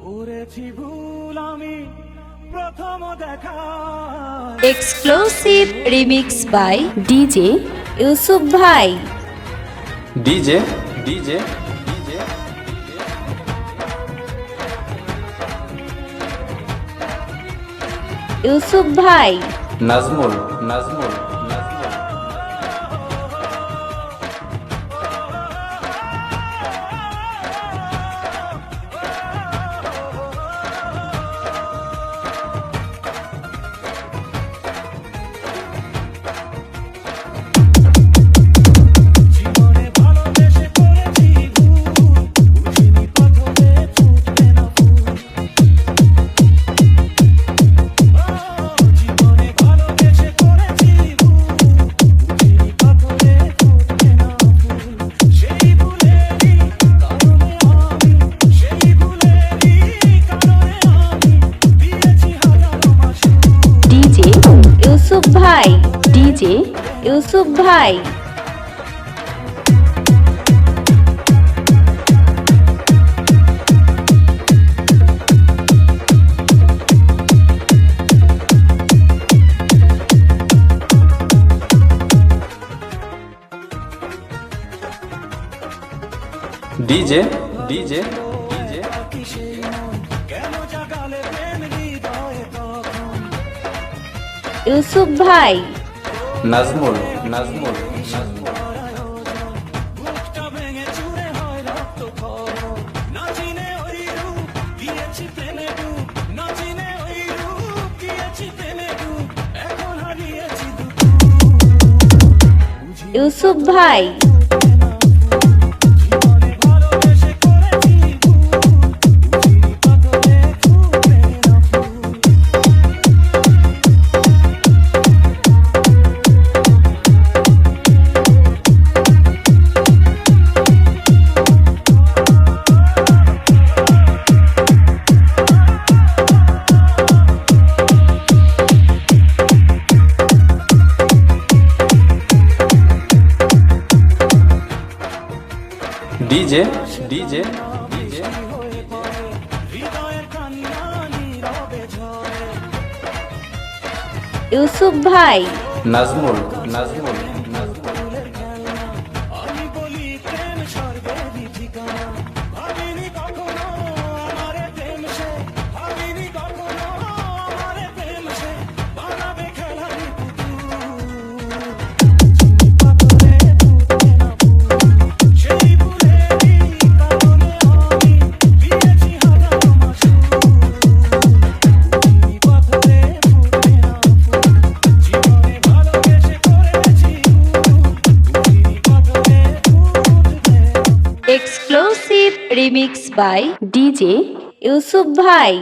করেছি ভুল আমি প্রথম দেখা। Exclusive remix by DJ Yusuf ভাই। ডিজে ডিজে ডিজে ইউসুফ ভাই। নাজমুল নাজমুল নাজমুল জীবনে ভালোবেসে করেছি ভুল, বুঝিনি প্রথমে ফুটবে না ফুল। জীবনে ভালোবেসে করেছি ভুল, বুঝিনি প্রথমে ফুটবে না ফুল। সেই ভুলেরই কারণে আমি, সেই ভুলেরই কারণে আমি দিয়েছি হাজারো মাসুল। ডিজে ইউসুফ ভাই। ডিজে ইউসুফ ভাই। ডিজে ডিজে ডিজে কি সেই মন কেন জাগালে প্রেম হৃদয়ে তখন। ইউসুফ ভাই। নাজমুল নাজমুল নাজমুল বুকটা ভেঙে চুরে হয় রক্ত খবর। না চিনে ওই রূপ দিয়েছি প্রেমে ডুব, না চিনে ওই রূপ দিয়েছি প্রেমে ডুব। এখন হারিয়েছি দুটো। ইউসুফ ভাই। জীবনে ভালোবেসে করেছি ভুল, বুঝিনি প্রথমে ফুটবে না ফুল। ডিজে ডিজে ডিজে হয়ে পড়ে হৃদয়ের কান্না নীরবে ঝরে। ইউসুফ ভাই। নাজমুল নাজমুল নাজমুল ফুলের খেলনা আমি বলি প্রেম স্বর্গেরই ঠিকানা। ভাবিনি কখনো আমারে প্রেম সে, ভাবিনি কখনো আমারে প্রেম সে বানাবে খেলারি পুতুল। চিনি পাথরে ফুটবে না ফুল, সেই ফুলেরই কারণে আমি দিয়েছি হাজারো মাসুল। চিনি পাথরে ফুটবে না ফুল, জীবনে ভালোবেসে করেছি ভুল, বুঝিনি পাথরে ফুটবে না ফুল। Exclusive remix by DJ Yusuf ভাই।